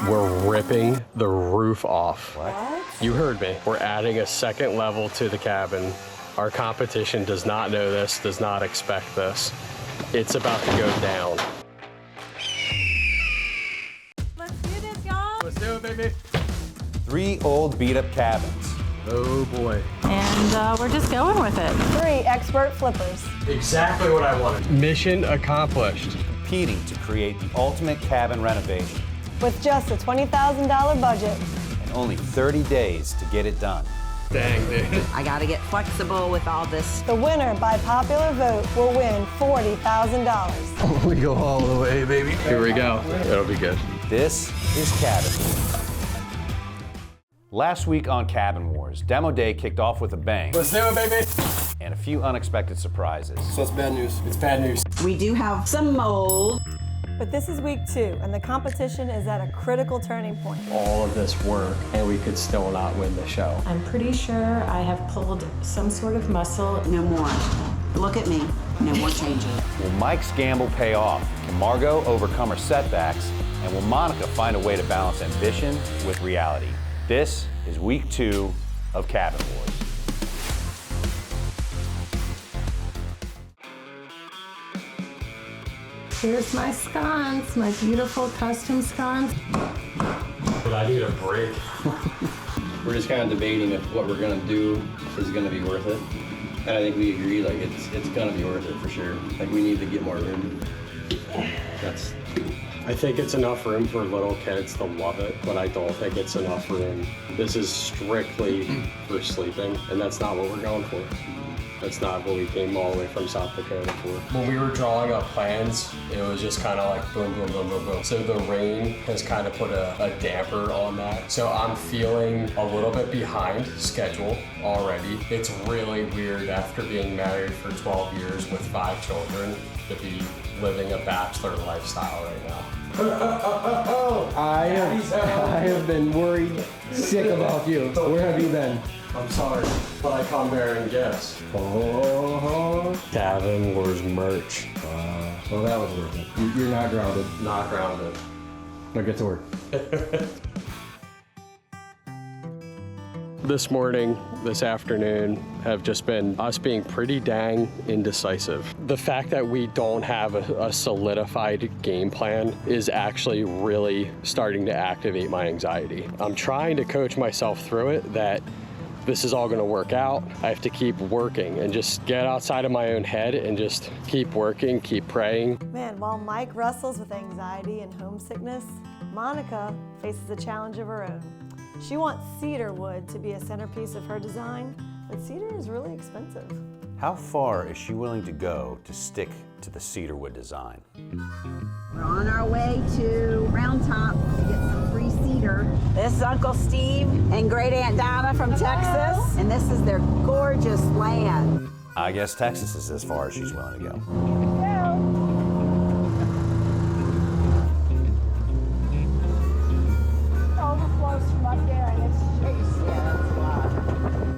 We're ripping the roof off. What? You heard me. We're adding a second level to the cabin. Our competition does not know this, does not expect this. It's about to go down. Let's do this, y'all. Let's do it, baby. 3 old beat-up cabins. Oh boy. And we're just going with it. 3 expert flippers. Exactly what I wanted. Mission accomplished. Competing to create the ultimate cabin renovation. With just a $20,000 budget. And only 30 days to get it done. Dang, dude. I gotta get flexible with all this. The winner, by popular vote, will win $40,000. We go all the way, baby. Here we go. It'll be good. This is Cabin. Last week on Cabin Wars, Demo Day kicked off with a bang. Let's do it, baby. And a few unexpected surprises. So it's bad news. It's bad news. We do have some mold. But this is week 2, and the competition is at a critical turning point. All of this work, and we could still not win the show. I'm pretty sure I have pulled some sort of muscle. No more. Look at me. No more changes. Will Mike's gamble pay off? Can Margot overcome her setbacks? And will Monica find a way to balance ambition with reality? This is week 2 of Cabin Wars. Here's my scones, my beautiful custom scones. But I need a break. We're just kind of debating if what we're gonna do is gonna be worth it. And I think we agree, like it's gonna be worth it for sure. Like we need to get more room. I think it's enough room for little kids to love it, but I don't think it's enough room. This is strictly for sleeping, and that's not what we're going for. That's not what we came all the way from South Dakota for. When we were drawing up plans, it was just kind of like boom, boom, boom, boom, boom. So the rain has kind of put a damper on that. So I'm feeling a little bit behind schedule already. It's really weird after being married for 12 years with 5 children to be living a bachelor lifestyle right now. I have been worried sick about you. Where have you been? I'm sorry, but I come bearing gifts. Cabin Wars merch. Well, that was worth it. You're not grounded. Not grounded. Now get to work. This morning, this afternoon, have just been us being pretty dang indecisive. The fact that we don't have a solidified game plan is actually really starting to activate my anxiety. I'm trying to coach myself through it that this is all gonna work out. I have to keep working and just get outside of my own head and just keep working, keep praying. Man, while Mike wrestles with anxiety and homesickness, Monica faces a challenge of her own. She wants cedar wood to be a centerpiece of her design, but cedar is really expensive. How far is she willing to go to stick to the cedarwood design? We're on our way to Round Top to get some free cedar. This is Uncle Steve and Great Aunt Donna from Texas, and this is their gorgeous land. I guess Texas is as far as she's willing to go.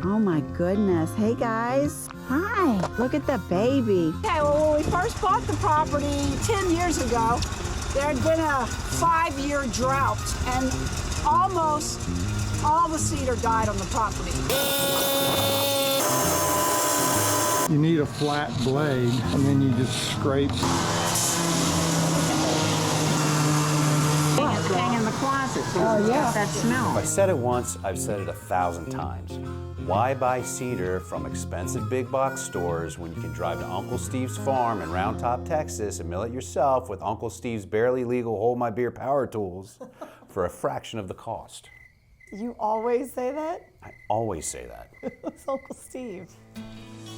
Oh my goodness. Hey guys. Hi. Look at the baby. Okay, well, when we first bought the property 10 years ago, there had been a 5-year drought, and almost all the cedar died on the property. You need a flat blade, and then you just scrape. Hang in the closet. That smell. If I said it once, I've said it 1,000 times. Why buy cedar from expensive big box stores when you can drive to Uncle Steve's farm in Round Top, Texas and mill it yourself with Uncle Steve's barely legal hold my beer power tools for a fraction of the cost? You always say that? I always say that. It's Uncle Steve.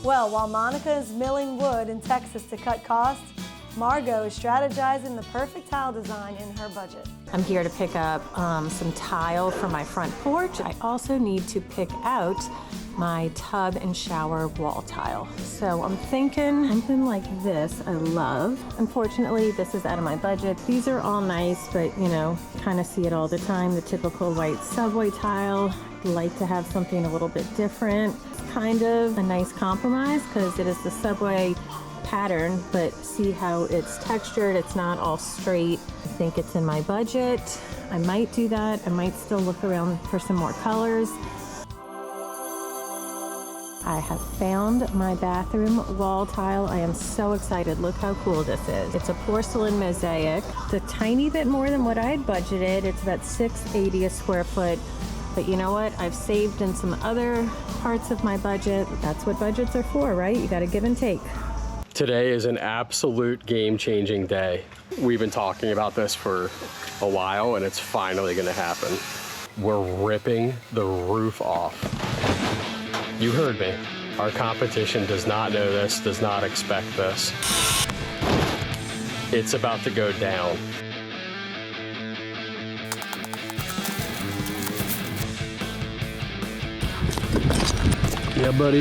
Well, while Monica is milling wood in Texas to cut costs, Margot is strategizing the perfect tile design in her budget. I'm here to pick up some tile for my front porch. I also need to pick out my tub and shower wall tile. So I'm thinking something like this, I love. Unfortunately, this is out of my budget. These are all nice, but you know, kind of see it all the time, the typical white subway tile. I'd like to have something a little bit different. kind of a nice compromise because it is the subway pattern, but see how it's textured, it's not all straight. I think it's in my budget. I might do that. I might still look around for some more colors. I have found my bathroom wall tile. I am so excited. Look how cool this is. It's a porcelain mosaic. It's a tiny bit more than what I had budgeted. It's about $6.80 a square foot. But you know what? I've saved in some other parts of my budget. That's what budgets are for, right? You gotta give and take. Today is an absolute game-changing day. We've been talking about this for a while, and it's finally gonna happen. We're ripping the roof off. You heard me. Our competition does not know this, does not expect this. It's about to go down. Yeah, buddy.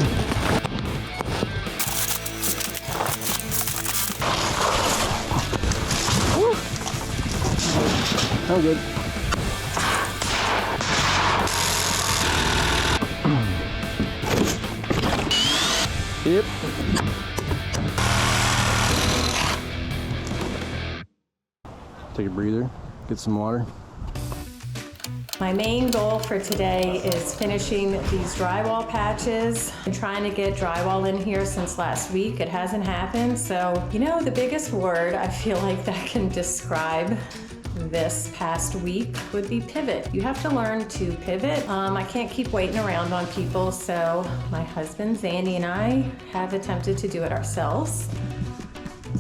Woo. I'm good. Yep. Take a breather, get some water. My main goal for today is finishing these drywall patches. I'm trying to get drywall in here since last week. It hasn't happened. So, you know, the biggest word I feel like that can describe this past week would be pivot. You have to learn to pivot. I can't keep waiting around on people, so my husband Zandy and I have attempted to do it ourselves.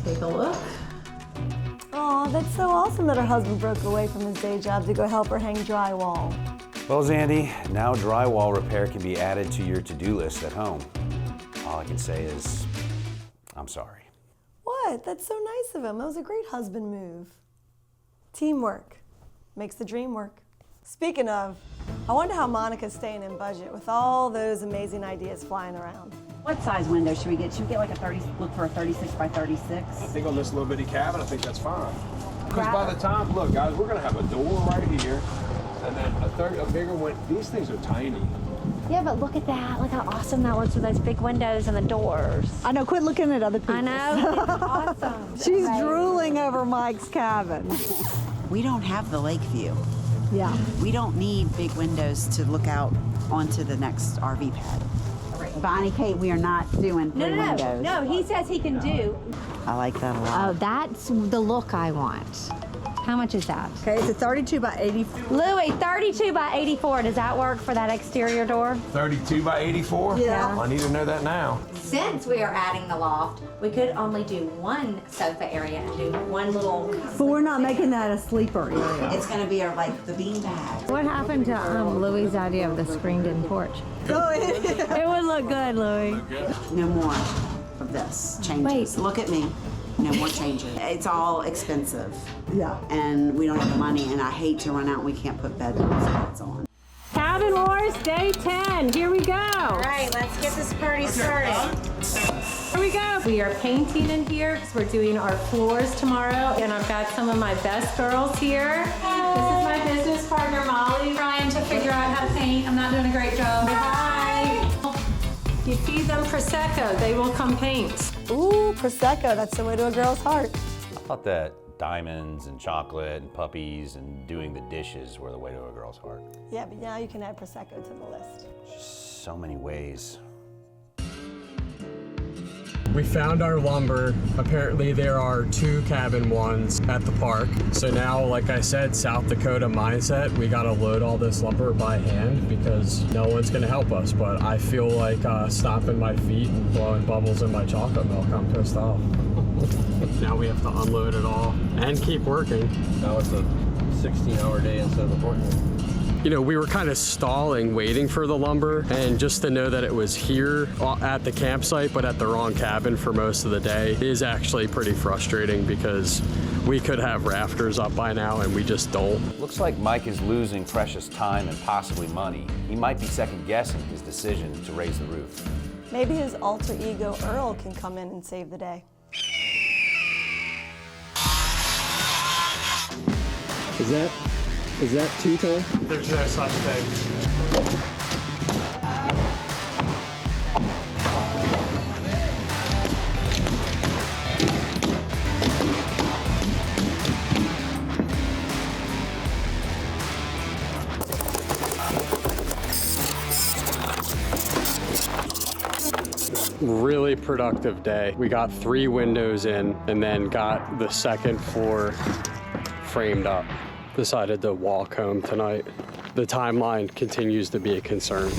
Take a look. Aw, that's so awesome that her husband broke away from his day job to go help her hang drywall. Well, Zandy, now drywall repair can be added to your to-do list at home. All I can say is, I'm sorry. What? That's so nice of him. That was a great husband move. Teamwork makes the dream work. Speaking of, I wonder how Monica's staying in budget with all those amazing ideas flying around. What size window should we get? Should we get like a 30, look for a 36 by 36? I think on this little bitty cabin, I think that's fine. Because by the time, look guys, we're gonna have a door right here, and then a bigger one. These things are tiny. Yeah, but look at that. Look how awesome that looks with those big windows and the doors. I know, quit looking at other people. I know, it's awesome. She's drooling over Mike's cabin. We don't have the lake view. Yeah. We don't need big windows to look out onto the next RV pad. Bonnie, Kate, we are not doing three windows. No, he says he can do. I like that a lot. Oh, that's the look I want. How much is that? Okay, it's a 32 by 84. Louis, 32 by 84. Does that work for that exterior door? 32 by 84? Yeah. I need to know that now. Since we are adding the loft, we could only do one sofa area and do one little. But we're not making that a sleeper area. It's going to be like the bean bags. What happened to Louis' idea of the screened-in porch? It would look good, Louis. No more of this changes. Wait. Look at me. No more changes. It's all expensive. Yeah. And we don't have the money, and I hate to run out and we can't put beds on. Cabin Wars Day 10. Here we go. All right, let's get this party started. Here we go. We are painting in here because we're doing our floors tomorrow. And I've got some of my best girls here. This is my business partner, Molly, trying to figure out how to paint. I'm not doing a great job. Hi. You feed them Prosecco, they will come paint. Ooh, Prosecco, that's the way to a girl's heart. I thought that diamonds and chocolate and puppies and doing the dishes were the way to a girl's heart. Yeah, but now you can add Prosecco to the list. Just so many ways. We found our lumber. Apparently there are 2 cabin ones at the park. So now, like I said, South Dakota mindset, we gotta load all this lumber by hand because no one's gonna help us. But I feel like stomping my feet and blowing bubbles in my chocolate milk. I'm pissed off. Now we have to unload it all and keep working. Now it's a 16-hour day instead of a 14. You know, we were kind of stalling, waiting for the lumber, and just to know that it was here at the campsite, but at the wrong cabin for most of the day is actually pretty frustrating because we could have rafters up by now and we just don't. Looks like Mike is losing precious time and possibly money. He might be second guessing his decision to raise the roof. Maybe his alter ego Earl can come in and save the day. Is that too tall? There's no such thing. Really productive day. We got 3 windows in and then got the second floor framed up. Decided to walk home tonight. The timeline continues to be a concern.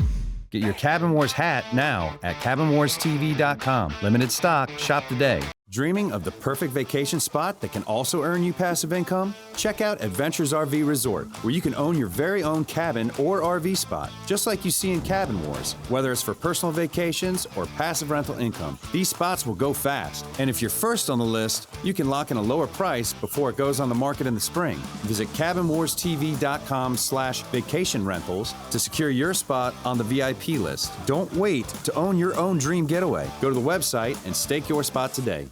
Get your Cabin Wars hat now at cabinwarstv.com. Limited stock, shop today. Dreaming of the perfect vacation spot that can also earn you passive income? Check out Adventures RV Resort, where you can own your very own cabin or RV spot, just like you see in Cabin Wars. Whether it's for personal vacations or passive rental income, these spots will go fast. And if you're first on the list, you can lock in a lower price before it goes on the market in the spring. Visit cabinwarstv.com/vacation rentals to secure your spot on the VIP list. Don't wait to own your own dream getaway. Go to the website and stake your spot today.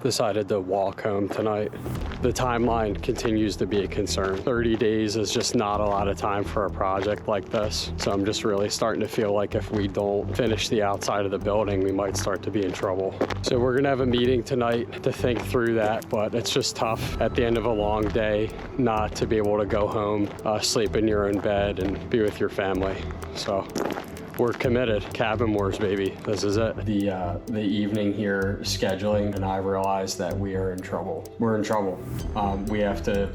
Decided to walk home tonight. The timeline continues to be a concern. 30 days is just not a lot of time for a project like this. So I'm just really starting to feel like if we don't finish the outside of the building, we might start to be in trouble. So we're gonna have a meeting tonight to think through that, but it's just tough at the end of a long day not to be able to go home, sleep in your own bed and be with your family. So we're committed. Cabin Wars, baby. This is it. The evening here scheduling, and I realized that we are in trouble. We're in trouble. We have to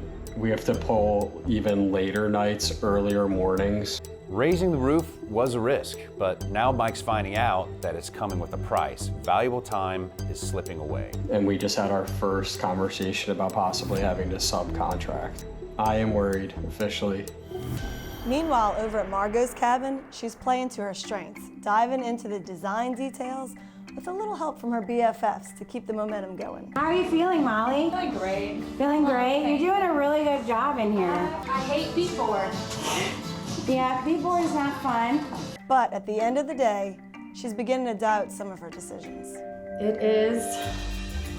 pull even later nights, earlier mornings. Raising the roof was a risk, but now Mike's finding out that it's coming with a price. Valuable time is slipping away. And we just had our first conversation about possibly having to subcontract. I am worried, officially. Meanwhile, over at Margot's cabin, she's playing to her strengths, diving into the design details with a little help from her BFFs to keep the momentum going. How are you feeling, Molly? Feeling great. Feeling great? You're doing a really good job in here. I hate B-board. Yeah, B-board is not fun. But at the end of the day, she's beginning to doubt some of her decisions. It is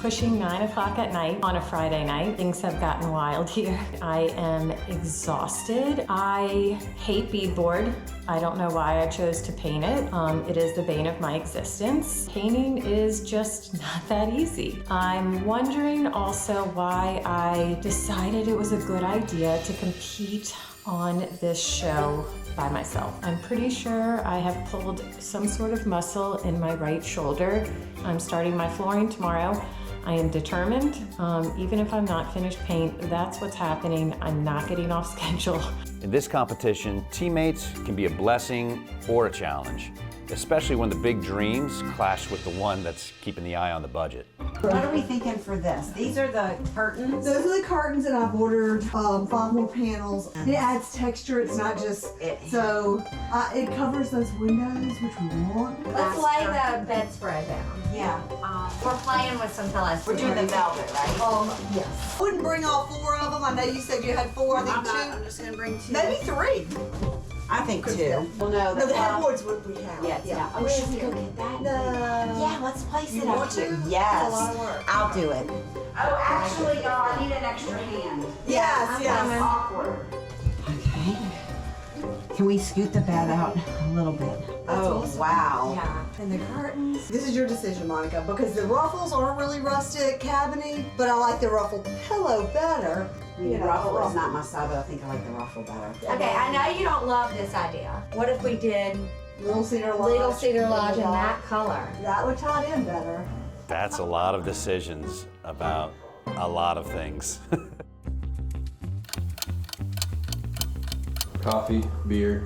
pushing 9 o'clock at night on a Friday night. Things have gotten wild here. I am exhausted. I hate beadboard. I don't know why I chose to paint it. It is the bane of my existence. Painting is just not that easy. I'm wondering also why I decided it was a good idea to compete on this show by myself. I'm pretty sure I have pulled some sort of muscle in my right shoulder. I'm starting my flooring tomorrow. I am determined, even if I'm not finished paint, that's what's happening. I'm not getting off schedule. In this competition, teammates can be a blessing or a challenge, especially when the big dreams clash with the one that's keeping the eye on the budget. What are we thinking for this? These are the curtains? Those are the curtains, and I've ordered 5 more panels. It adds texture, it's not just, it covers those windows, which we want. Let's lay the bedspread down. Yeah. We're playing with some pillows. We're doing the velvet, right? Yes. I wouldn't bring all 4 of them. I know you said you had 4, I think 2. I'm just gonna bring 2. Maybe 3. I think 2. Well, no, No, the headboards would we have. Yeah. Oh, should we go get that? No. Yeah, let's place You it want up to? here. Yes. That's a lot of work. I'll do it. Oh, actually, y'all, I need an extra hand. Yes, That's awkward. Okay. Can we scoot the bed out a little bit? Oh, awesome. wow. Yeah. And the curtains. This is your decision, Monica, because the ruffles aren't really rustic, cabiny, but I like the ruffled pillow better. The ruffle is not my style, but I think I like the ruffle better. Okay, I know you don't love this idea. What if we did Little Cedar Lodge. Little Cedar Lodge in that color? That would tie it in better. That's a lot of decisions about a lot of things. Coffee, beer,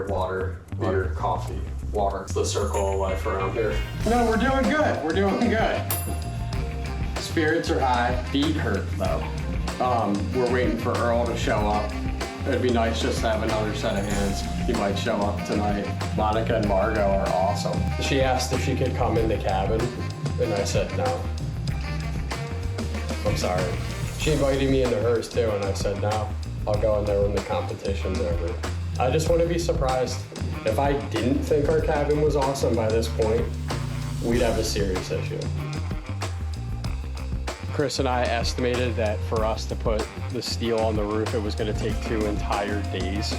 water, beer, coffee, water. It's the circle of life around here. No, we're doing good. We're doing good. Spirits are high. Feet hurt though. We're waiting for Earl to show up. It'd be nice just to have another set of hands. He might show up tonight. Monica and Margot are awesome. She asked if she could come in the cabin, and I said no. I'm sorry. She invited me into hers too, and I said no. I'll go in there when the competition's over. I just want to be surprised. If I didn't think our cabin was awesome by this point, we'd have a serious issue. Chris and I estimated that for us to put the steel on the roof, it was going to take 2 entire days.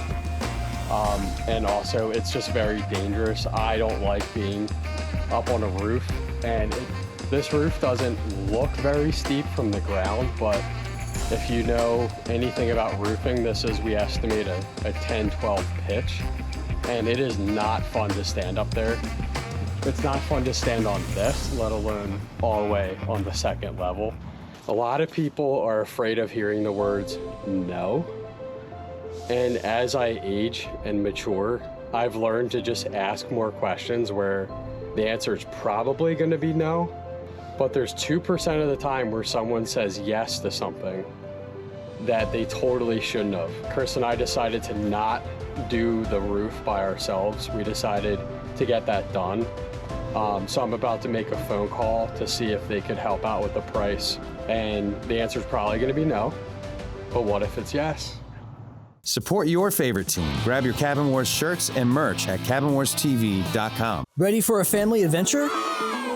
And also, it's just very dangerous. I don't like being up on a roof, and this roof doesn't look very steep from the ground, but if you know anything about roofing, we estimate a 10-12 pitch, and it is not fun to stand up there. It's not fun to stand on this, let alone all the way on the second level. A lot of people are afraid of hearing the words no. And as I age and mature, I've learned to just ask more questions where the answer is probably going to be no. But there's 2% of the time where someone says yes to something that they totally shouldn't have. Chris and I decided to not do the roof by ourselves. We decided to get that done. So I'm about to make a phone call to see if they could help out with the price. And the answer is probably going to be no. But what if it's yes? Support your favorite team. Grab your Cabin Wars shirts and merch at cabinwarstv.com. Ready for a family adventure?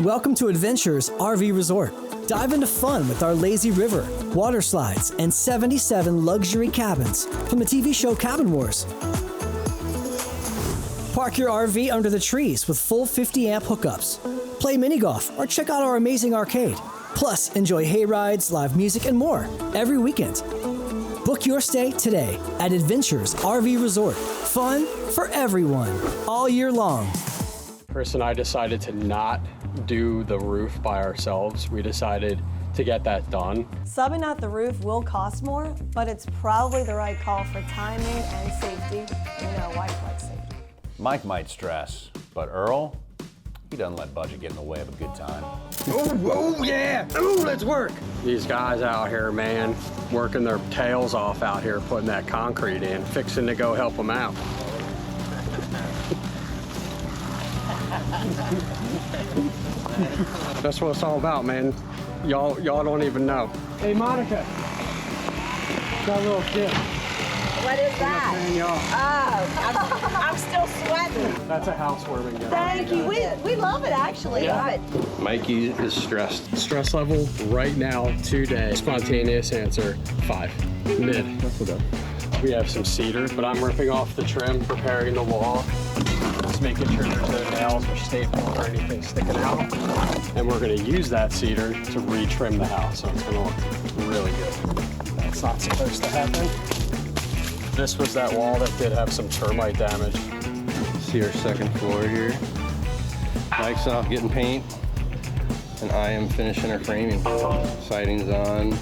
Welcome to Adventures RV Resort. Dive into fun with our lazy river, water slides, and 77 luxury cabins from the TV show Cabin Wars. Park your RV under the trees with full 50-amp hookups. Play mini golf or check out our amazing arcade. Plus, enjoy hay rides, live music, and more every weekend. Book your stay today at Adventures RV Resort. Fun for everyone, all year long. Chris and I decided to not do the roof by ourselves. We decided to get that done. Subbing out the roof will cost more, but it's probably the right call for timing and safety. You know, wife likes safety. Mike might stress, but Earl, he doesn't let budget get in the way of a good time. Oh yeah! Ooh, let's work! These guys out here, man, working their tails off out here, putting that concrete in, fixing to go help them out. That's what it's all about, man. Y'all don't even know. Hey, Monica. Got a little tip. What is that? Oh, I'm still sweating. That's a housewarming gun. Thank you. We love it, actually. Yeah. Mikey is stressed. Stress level right now, today. Spontaneous answer, 5. Mid. That's what we have some cedar, but I'm ripping off the trim, preparing the wall. Just making sure there's no nails or staples or anything sticking out. And we're gonna use that cedar to retrim the house, so it's gonna look really good. That's not supposed to happen. This was that wall that did have some termite damage. See our second floor here. Mike's off getting paint, and I am finishing our framing. Siding's on,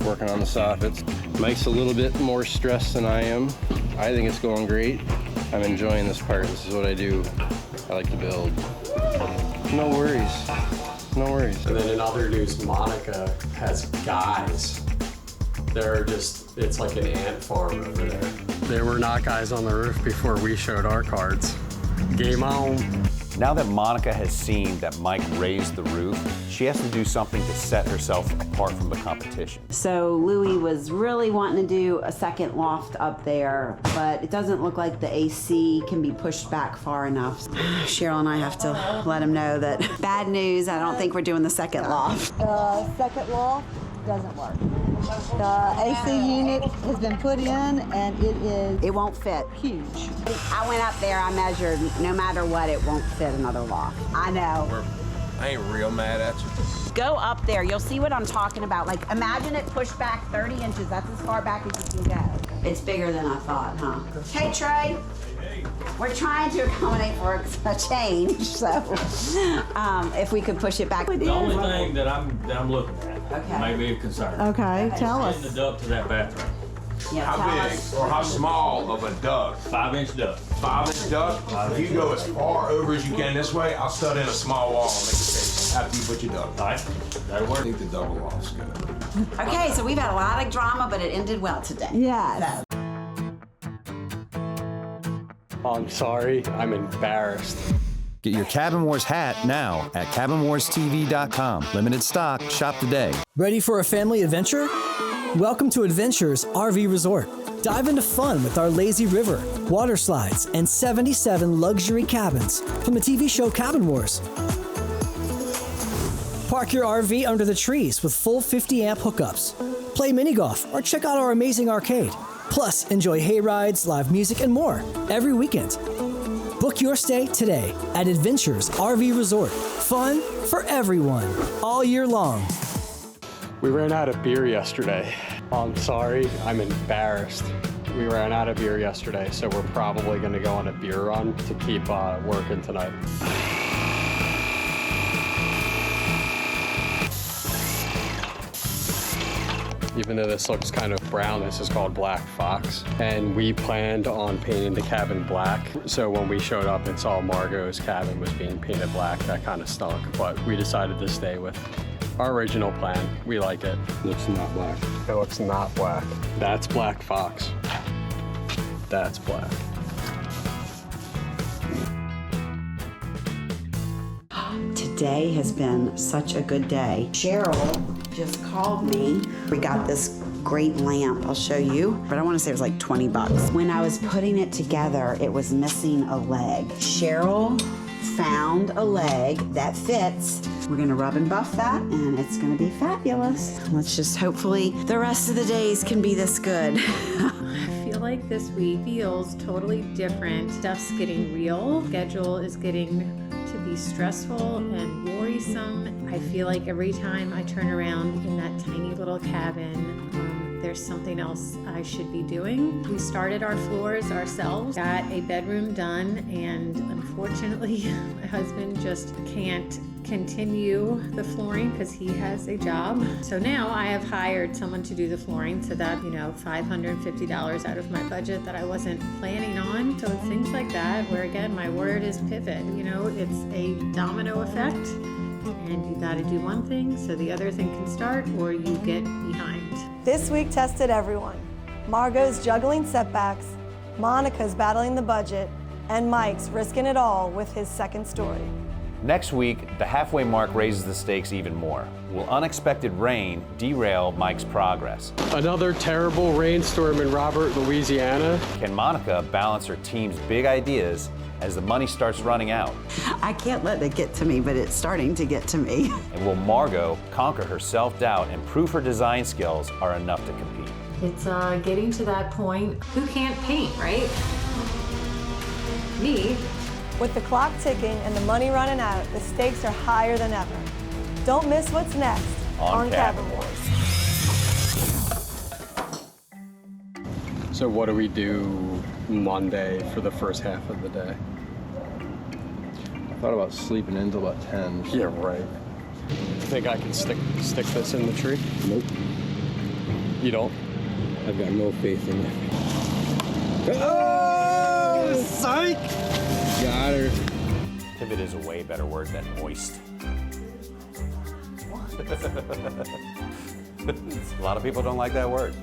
working on the soffits. Mike's a little bit more stressed than I am. I think it's going great. I'm enjoying this part. This is what I do. I like to build. No worries. No worries. And then in other news, Monica has guys. They're just, it's like an ant farm over there. There were not guys on the roof before we showed our cards. Game on. Now that Monica has seen that Mike raised the roof, she has to do something to set herself apart from the competition. So Louie was really wanting to do a second loft up there, but it doesn't look like the AC can be pushed back far enough. Cheryl and I have to let him know that bad news, I don't think we're doing the second loft. The second loft doesn't work. The AC unit has been put in and it won't fit. Huge. I went up there, I measured, no matter what, it won't fit another loft. I know. I ain't real mad at you. Go up there, you'll see what I'm talking about. Like, imagine it pushed back 30 inches. That's as far back as you can go. It's bigger than I thought, huh? Hey, Trey. We're trying to accommodate for a change, so if we could push it back. The only thing that I'm looking at may be a concern. Okay, tell us. The duct to that bathroom. Yeah, How big or how small of a duct? 5-inch duct. 5-inch duct? If you go as far over as you can this way, I'll stud in a small wall and make it safe after you put your duct. All right, that'll work. I think the double wall's good. Okay, so we've had a lot of drama, but it ended well today. Yes. I'm sorry, I'm embarrassed. Get your Cabin Wars hat now at cabinwarstv.com. Limited stock, shop today. Ready for a family adventure? Welcome to Adventures RV Resort. Dive into fun with our lazy river, water slides, and 77 luxury cabins from the TV show Cabin Wars. Park your RV under the trees with full 50-amp hookups. Play mini golf or check out our amazing arcade. Plus, enjoy hay rides, live music, and more every weekend. Book your stay today at Adventures RV Resort. Fun for everyone, all year long. We ran out of beer yesterday. I'm sorry, I'm embarrassed. We ran out of beer yesterday, so we're probably gonna go on a beer run to keep working tonight. Even though this looks kind of brown, this is called Black Fox. And we planned on painting the cabin black. So when we showed up and saw Margot's cabin was being painted black, that kind of stunk. But we decided to stay with our original plan. We like it. Looks not black. It looks not black. That's Black Fox. That's black. Today has been such a good day. Cheryl just called me. We got this great lamp, I'll show you, but I want to say it was like 20 bucks. When I was putting it together, it was missing a leg. Cheryl found a leg that fits. We're gonna rub and buff that, and it's gonna be fabulous. Let's just hopefully the rest of the days can be this good. I feel like this week feels totally different. Stuff's getting real. Schedule is getting to be stressful and worrisome. I feel like every time I turn around in that tiny little cabin, there's something else I should be doing. We started our floors ourselves, got a bedroom done, and unfortunately, my husband just can't continue the flooring because he has a job. So now I have hired someone to do the flooring, so that, $550 out of my budget that I wasn't planning on. So it's things like that where, again, my word is pivot. It's a domino effect, and you gotta do one thing so the other thing can start, or you get behind. This week tested everyone. Margot's juggling setbacks, Monica's battling the budget, and Mike's risking it all with his second story. Next week, the halfway mark raises the stakes even more. Will unexpected rain derail Mike's progress? Another terrible rainstorm in Robert, Louisiana. Can Monica balance her team's big ideas as the money starts running out? I can't let it get to me, but it's starting to get to me. And will Margot conquer her self-doubt and prove her design skills are enough to compete? It's getting to that point. Who can't paint, right? Me. With the clock ticking and the money running out, the stakes are higher than ever. Don't miss what's next on Cabin Wars. So what do we do Monday for the first half of the day? I thought about sleeping in until about 10. Yeah, right. You think I can stick this in the tree? Nope. You don't? I've got no faith in it. Oh, psych! Got her. Pivot is a way better word than moist. A lot of people don't like that word.